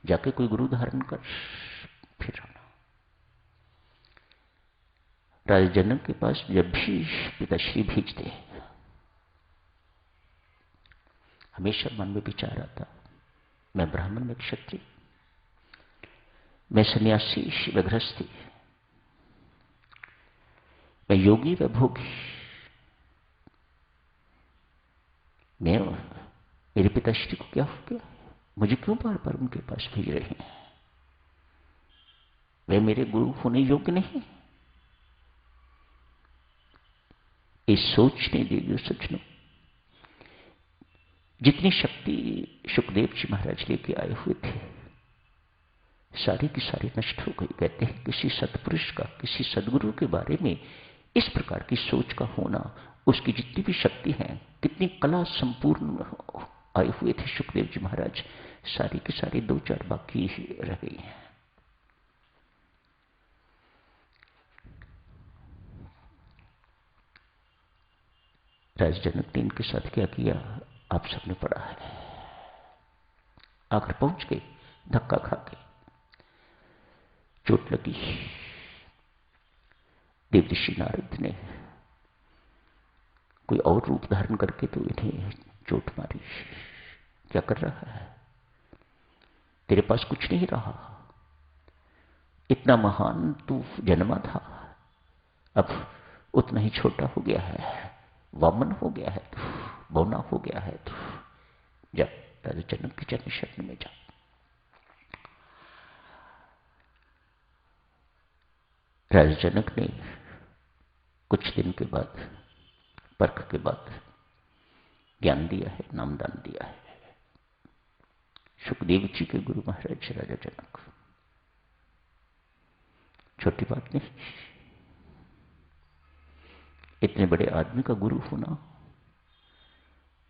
जाके कोई गुरु धारण कर, फिर आना। राजा जनक के पास जब भी पिताश्री भेजते, हमेशा मन में विचार आता, मैं ब्राह्मण, मैं क्षत्रिय, मैं सन्यासी व गृहस्थी, मैं योगी व भोगी, मैं, मेरे पिताश्री को क्या हो गया, मुझे क्यों बार बार उनके पास भेज रहे हैं, वे मेरे गुरु होने योग्य नहीं। इस सोचने दीजिए सज्जनों, जितनी शक्ति सुखदेव जी महाराज लेके आए हुए थे, सारी की सारी नष्ट हो गई। कहते हैं किसी सत्पुरुष का, किसी सदगुरु के बारे में इस प्रकार की सोच का होना, उसकी जितनी भी शक्ति है, कितनी कला संपूर्ण आए हुए थे सुखदेव जी महाराज, सारी की सारी दो चार बाकी रह गई हैं। राज जनक ने इनके साथ क्या किया आप सबने पढ़ा है। आकर पहुंच गए, धक्का खा के, चोट लगी। देवऋषि नारद ने कोई और रूप धारण करके तो इन्हें चोट मारी। क्या कर रहा है, तेरे पास कुछ नहीं रहा, इतना महान तू जन्मा था, अब उतना ही छोटा हो गया है, वामन हो गया है तू, बौना हो गया है तू, जा राजा जनक के चरण शरण में जा। राजा जनक ने कुछ दिन के बाद, परख के बाद ज्ञान दिया है, नामदान दिया है। सुखदेव जी के गुरु महाराज राजा जनक, छोटी बात नहीं। इतने बड़े आदमी का गुरु होना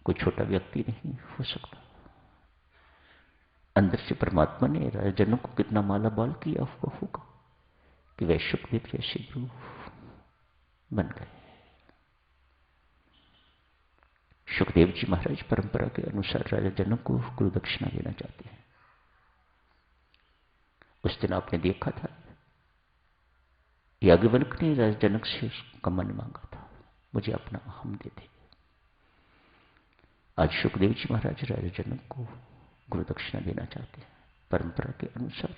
कोई छोटा व्यक्ति नहीं हो सकता। अंदर से परमात्मा ने राजा जनक को कितना माला बाल किया हुआ होगा कि वह सुखदेव जैसे गुरु बन गए। सुखदेव जी महाराज परंपरा के अनुसार राजा जनक को गुरु दक्षिणा देना चाहते हैं। उस दिन आपने देखा था, याज्ञवल्क्य ने राजा जनक से उसका मन मांगा था, मुझे अपना अहम दे दे। आज सुखदेव जी महाराज राजा जनक को गुरु दक्षिणा देना चाहते हैं। परंपरा के अनुसार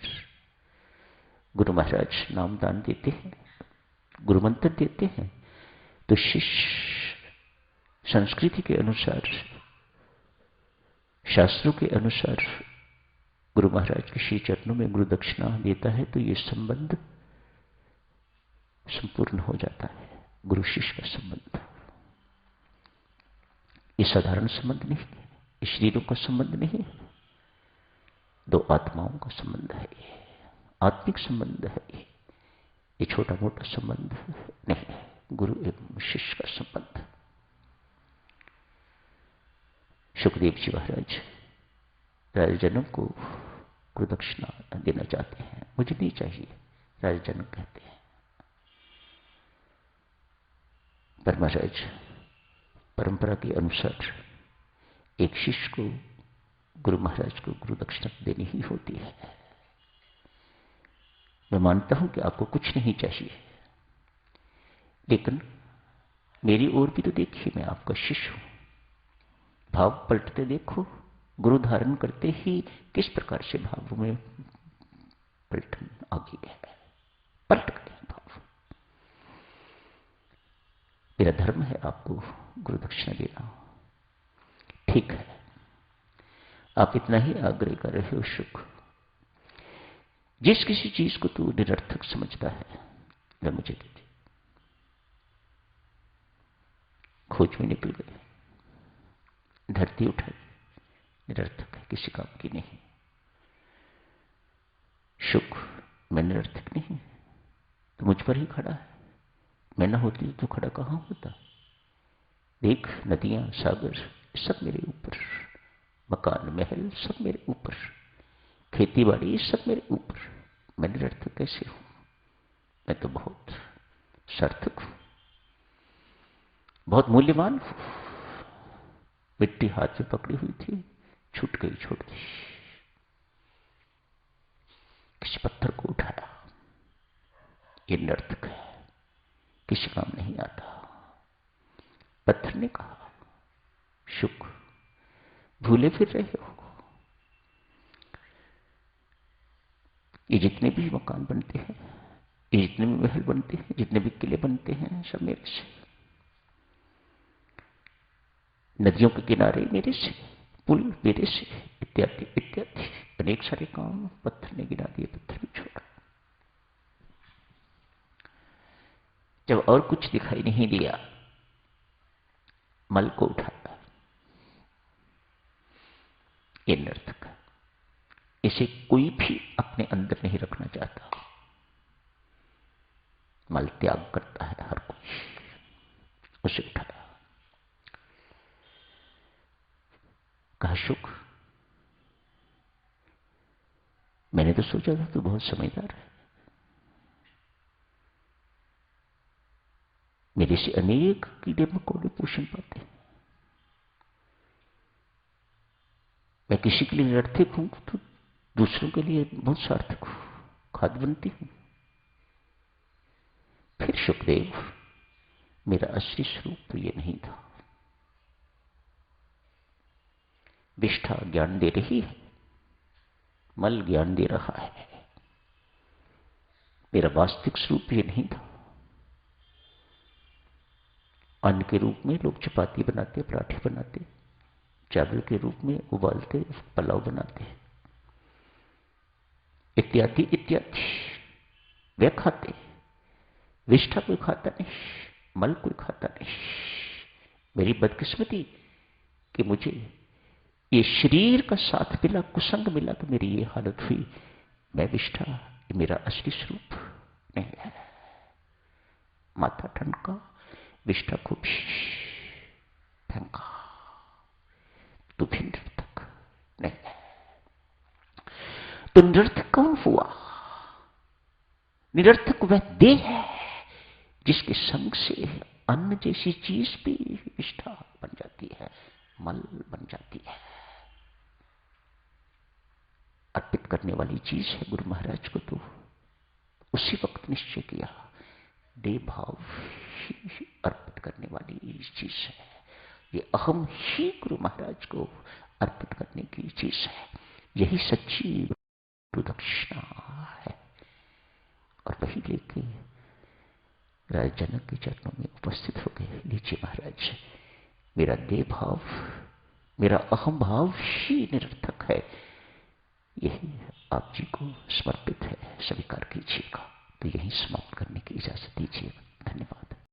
गुरु महाराज नामदान देते हैं, गुरु मंत्र देते हैं, तो शिष्य संस्कृति के अनुसार, शास्त्रों के अनुसार गुरु महाराज के श्री चरणों में गुरु दक्षिणा देता है तो ये संबंध संपूर्ण हो जाता है। गुरु शिष्य का संबंध ये साधारण संबंध नहीं है, ये शरीरों का संबंध नहीं है, दो आत्माओं का संबंध है, ये आत्मिक संबंध है, ये छोटा मोटा संबंध नहीं है, गुरु एवं शिष्य का संबंध। सुखदेव जी महाराज राजा जनक को गुरु दक्षिणा देना चाहते हैं। मुझे नहीं चाहिए, राजा जनक कहते हैं। पर महाराज परंपरा के अनुसार एक शिष्य को गुरु महाराज को गुरु दक्षिणा देनी ही होती है। मैं मानता हूं कि आपको कुछ नहीं चाहिए, लेकिन मेरी ओर भी तो देखिए, मैं आपका शिष्य हूं। भाव पलटते देखो, गुरु धारण करते ही किस प्रकार से भावों में पलटन आ गई है, पलट गए भाव। मेरा धर्म है आपको गुरु दक्षिणा देना, ठीक है। आप इतना ही आग्रह कर रहे हो सुख। जिस किसी चीज को तू निरर्थक समझता है वह मुझे दे दे। खोज में निकल गए, धरती उठाई, निरर्थक है, किसी काम की नहीं। सुख मैं निरर्थक नहीं, तो मुझ पर ही खड़ा है। मैं ना होती तो खड़ा कहां होता। देख नदियां, सागर सब मेरे ऊपर, मकान महल सब मेरे ऊपर, खेती बाड़ी सब मेरे ऊपर। मैं निरर्थक कैसे हूं? मैं तो बहुत सार्थक हूं, बहुत मूल्यवान हूं। मिट्टी हाथ में पकड़ी हुई थी, छूट गई, छोड़ दी। ये निरर्थक है, किसी काम नहीं आता। पत्थर ने कहा, शुक, भूले फिर रहे हो। ये जितने भी मकान बनते हैं, ये जितने भी महल बनते हैं, जितने भी किले बनते हैं, सब मेरे से। नदियों के किनारे मेरे से, पुल मेरे से, इत्यादि इत्यादि अनेक सारे काम पत्थर ने गिना दिए, पत्थर भी छोड़ा। जब और कुछ दिखाई नहीं दिया, मल को उठाया। ये निरर्थक है, इसे कोई भी अपने अंदर नहीं रखना चाहता। मल त्याग करता है हर कोई। उसे उठाया, कहा, शुक, मैंने तो सोचा था तू बहुत समझदार है, मेरे से अनेक कीड़े मकोड़े पोषण पाते हैं। मैं किसी के लिए निरर्थक हूं तो दूसरों के लिए बहुत सार्थक हूं, खाद बनती हूं। फिर सुखदेव, मेरा असली स्वरूप तो ये नहीं था। विष्ठा ज्ञान दे रही है, मल ज्ञान दे रहा है, मेरा वास्तविक स्वरूप ये नहीं था। अन्न के रूप में लोग चपाती बनाते, पराठे बनाते, चावल के रूप में उबालते, पुलाव बनाते, इत्यादि इत्यादि। वे खाते, विष्ठा कोई खाता नहीं, मल कोई खाता नहीं। मेरी बदकिस्मती कि मुझे ये शरीर का साथ मिला, कुसंग मिला, तो मेरी ये हालत हुई। मैं विष्ठा, ये मेरा असली स्वरूप नहीं है। माथा ठनका, विष्ठा को भी फेंका। तू भी निरर्थक नहीं है। तो निरर्थक कौन हुआ? निरर्थक वह देह है जिसके संग से अन्न जैसी चीज भी विष्ठा बन जाती है, मल बन जाती है। अर्पित करने वाली चीज है गुरु महाराज को। तो उसी वक्त निश्चय किया, देह भाव ही अर्पित करने वाली चीज है। ये अहम ही गुरु महाराज को अर्पित करने की चीज है। यही सच्ची गुरुदक्षिणा है। और वही लेके राजा जनक के चरणों में उपस्थित हो गए। लीजिए महाराज, मेरा देह भाव, मेरा अहम भाव ही निरर्थक है, यही आप जी को समर्पित है, स्वीकार कीजिएगा। तो यही समाप्त करने की इजाजत दीजिए। धन्यवाद।